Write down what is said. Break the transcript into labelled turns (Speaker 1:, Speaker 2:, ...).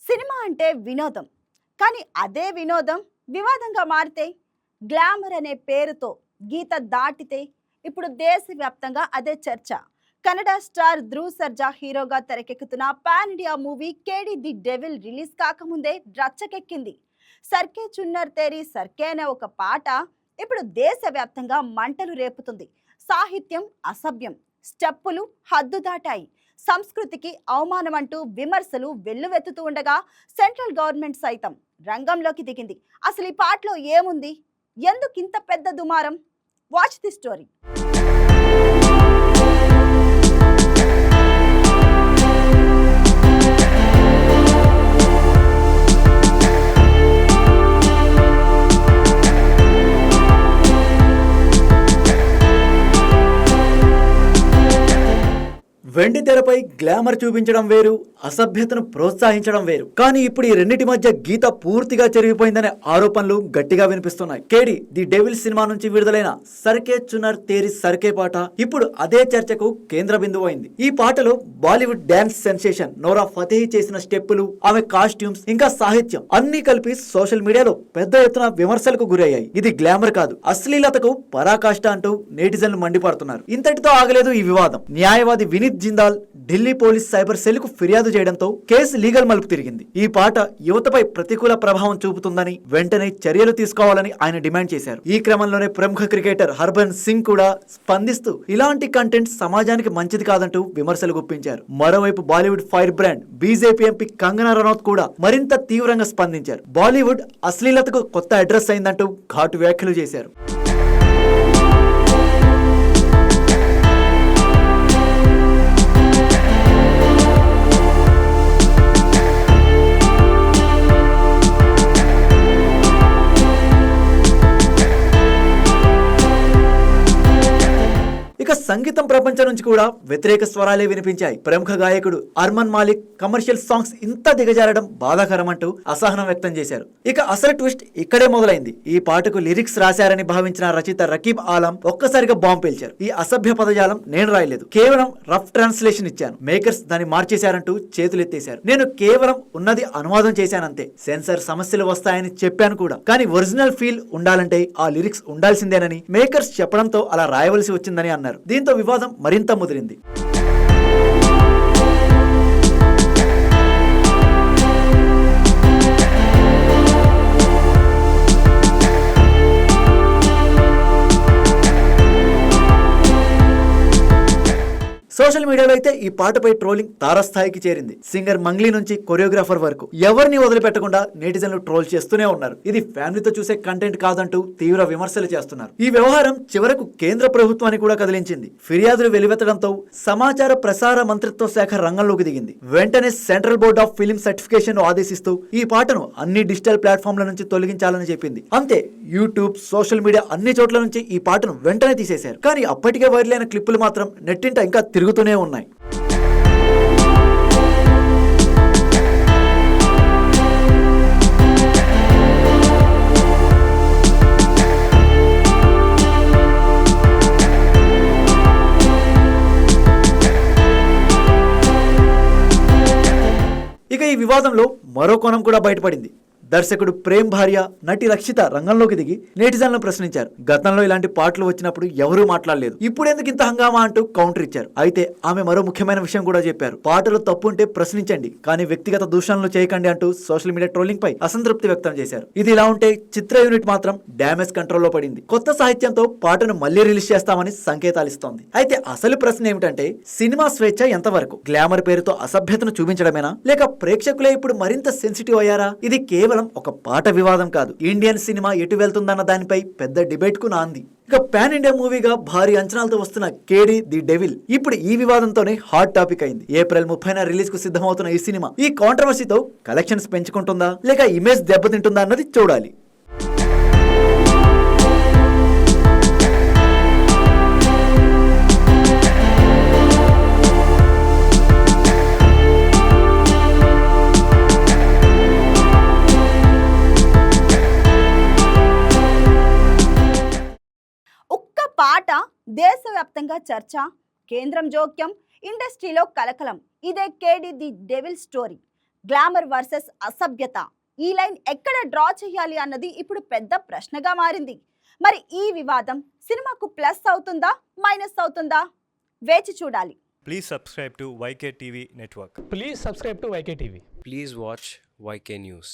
Speaker 1: Cinema అంటే వినోదం. కానీ అదే వినోదం వివాదంగా మారితే, గ్లామర్ అనే పేరుతో గీత దాటితే ఇప్పుడు దేశవ్యాప్తంగా అదే చర్చ. కన్నడ స్టార్ ధ్రువ్ సర్జా హీరోగా తెరకెక్కుతున్న pan India movie KD the devil release కాకముందే రచ్చకెక్కింది. సర్కే చున్నర్ తేరీ సర్కే అనే ఒక పాట ఇప్పుడు దేశవ్యాప్తంగా మంటలు రేపుతుంది. సాహిత్యం అసభ్యం, స్టెప్పులు హద్దు దాటాయి, సంస్కృతికి అవమానం అంటూ విమర్శలు వెల్లువెత్తుతూ ఉండగా సెంట్రల్ గవర్నమెంట్ సైతం రంగంలోకి దిగింది. అసలు ఈ పాటలో ఏముంది? ఎందుకు ఇంత పెద్ద దుమారం? Watch the story.
Speaker 2: వెండి తెరపై గ్లామర్ చూపించడం వేరు, అసభ్యతను ప్రోత్సహించడం వేరు. కానీ ఇప్పుడు ఈ రెండింటి మధ్య గీత పూర్తిగా చెరిగిపోయిందనే ఆరోపణలు గట్టిగా వినిపిస్తున్నాయి. కేడి ది డెవిల్ సినిమా నుంచి విడుదలైన సర్కే చునర్ తేరీ సర్కే పాట ఇప్పుడు అదే చర్చకు కేంద్ర బిందువు అయింది. ఈ పాటలో బాలీవుడ్ డాన్స్ సెన్సేషన్ నోరా ఫతేహి చేసిన స్టెప్పులు, ఆమె కాస్ట్యూమ్స్, ఇంకా సాహిత్యం అన్ని కలిపి సోషల్ మీడియాలో పెద్ద ఎత్తున విమర్శలకు గురయ్యాయి. ఇది గ్లామర్ కాదు, అశ్లీలతకు పరాకాష్ట అంటూ నెటిజన్లు మండిపడుతున్నారు. ఇంతటితో ఆగలేదు ఈ వివాదం. న్యాయవాది Vineet Jindal Delhi police cyber cell కు ఫిర్యాదు చేయడంతో కేసు లీగల్ మలుపు తిరిగింది. ఈ పాట యువతపై ప్రతికూల ప్రభావం చూపుతుందని వెంటనే చర్యలు తీసుకోవాలని ఆయన డిమాండ్ చేశారు. ఈ క్రమంలోనే ప్రముఖ క్రికెటర్ హర్భన్ సింగ్ కూడా స్పందిస్తూ ఇలాంటి కంటెంట్ సమాజానికి మంచిది కాదంటూ విమర్శలు గుప్పించారు. మరోవైపు Bollywood fire brand BJP MP Kangana Ranaut కూడా మరింత తీవ్రంగా స్పందించారు. బాలీవుడ్ అశ్లీలతకు కొత్త అడ్రస్ అయిందంటూ ఘాటు వ్యాఖ్యలు చేశారు. సంగీతం ప్రపంచం నుంచి కూడా వ్యతిరేక స్వరాలే వినిపించాయి. ప్రముఖ గాయకుడు అర్మన్ మాలిక్ కమర్షియల్ సాంగ్స్ ఇంత దిగజారడం బాధాకరం అంటూ అసహనం వ్యక్తం చేశారు. ఇక అసలు ట్విస్ట్ ఇక్కడే మొదలైంది. ఈ పాటకు లిరిక్స్ రాశారని భావించిన రచయిత రకీబ్ ఆలం ఒక్కసారిగా బాంబు పేల్చారు. ఈ అసభ్య పదజాలం నేను రాయలేదు, కేవలం రఫ్ ట్రాన్స్లేషన్ ఇచ్చాను, మేకర్స్ దాన్ని మార్చేశారంటూ చేతులెత్తేశారు. నేను కేవలం ఉన్నది అనువాదం చేశానంతే, సెన్సార్ సమస్యలు వస్తాయని చెప్పాను కూడా, కానీ ఒరిజినల్ ఫీల్ ఉండాలంటే ఆ లిరిక్స్ ఉండాల్సిందేనని మేకర్స్ చెప్పడంతో అలా రాయవలసి వచ్చిందని అన్నారు. దీంతో వివాదం మరింత ముదిరింది. సోషల్ మీడియాలో అయితే ఈ పాటపై ట్రోలింగ్ తారస్థాయికి చేరింది. సింగర్ మంగ్లీ నుంచి కొరియోగ్రాఫర్ వరకు ఎవరిని వదిలిపెట్టకుండా నెటిజన్లు ట్రోల్ చేస్తూనే ఉన్నారు. ఇది ఫ్యామిలీతో చూసే కంటెంట్ కాదంటూ తీవ్ర విమర్శలు చేస్తున్నారు. ఈ వ్యవహారం చివరకు కేంద్ర ప్రభుత్వాన్ని కూడా కదిలించింది. ఫిర్యాదులు వెలువెత్తడంతో సమాచార ప్రసార మంత్రిత్వ శాఖ రంగంలోకి దిగింది. వెంటనే central board of film certification ఆదేశిస్తూ ఈ పాటను అన్ని డిజిటల్ ప్లాట్ఫామ్ల నుంచి తొలగించాలని చెప్పింది. అంతే, యూట్యూబ్, సోషల్ మీడియా అన్ని చోట్ల నుంచి ఈ పాటను వెంటనే తీసేశారు. కానీ అప్పటికే వైరల్ అయిన క్లిప్పులు మాత్రం నెట్టింట ఇంకా తిరుగుతూనే ఉన్నాయి. ఇక ఈ వివాదంలో మరో కోణం కూడా బయటపడింది. దర్శకుడు ప్రేమ్ భార్య నటి రక్షిత రంగంలోకి దిగి నెటిజన్లను ప్రశ్నించారు. గతంలో ఇలాంటి పాటలు వచ్చినప్పుడు ఎవరూ మాట్లాడలేదు, ఇప్పుడు ఎందుకు ఇంత హంగామా అంటూ కౌంటర్ ఇచ్చారు. అయితే ఆమె మరో ముఖ్యమైన విషయం కూడా చెప్పారు. పాటలు తప్పు ఉంటే ప్రశ్నించండి, కానీ వ్యక్తిగత దూషణలు చేయకండి అంటూ సోషల్ మీడియా ట్రోలింగ్ పై అసంతృప్తి వ్యక్తం చేశారు. ఇది ఇలా ఉంటే చిత్ర యూనిట్ మాత్రం డ్యామేజ్ కంట్రోల్లో పడింది. కొత్త సాహిత్యంతో పాటను మళ్లీ రిలీజ్ చేస్తామని సంకేతాలు ఇస్తోంది. అయితే అసలు ప్రశ్న ఏమిటంటే, సినిమా స్వేచ్ఛ ఎంతవరకు? గ్లామర్ పేరుతో అసభ్యతను చూపించడమేనా, లేక ప్రేక్షకులే ఇప్పుడు మరింత సెన్సిటివ్ అయ్యారా? ఇది కేవలం ఒక పాట వివాదం కాదు, ఇండియన్ సినిమా ఎటు వెళ్తుందన్న దానిపై పెద్ద డిబేట్ కు నాంది. ఇక పాన్ ఇండియా మూవీగా భారీ అంచనాలతో వస్తున్న కేడి ది డెవిల్ ఇప్పుడు ఈ వివాదంతోనే హాట్ టాపిక్ అయింది. ఏప్రిల్ 30న రిలీజ్ కు సిద్ధమవుతున్న ఈ సినిమా ఈ కాంట్రవర్సీతో కలెక్షన్స్ పెంచుకుంటుందా లేక ఇమేజ్ దెబ్బతింటుందా అన్నది చూడాలి.
Speaker 1: పాట దేశవ్యాప్తంగా చర్చ, కేంద్రం జోక్యం, ఇండస్ట్రీలో కలకలం. ఇదే KD the devil story. Glamour versus అసభ్యత, ఈ లైన్ ఎక్కడ డ్రా చేయాలి అన్నది ఇప్పుడు పెద్ద ప్రశ్నగా మారింది. మరి ఈ వివాదం సినిమాకు ప్లస్ అవుతుందా మైనస్ అవుతుందా వేచి చూడాలి.
Speaker 3: Please subscribe to YK TV Network.
Speaker 4: Please subscribe to YK TV.
Speaker 5: Please watch YK News.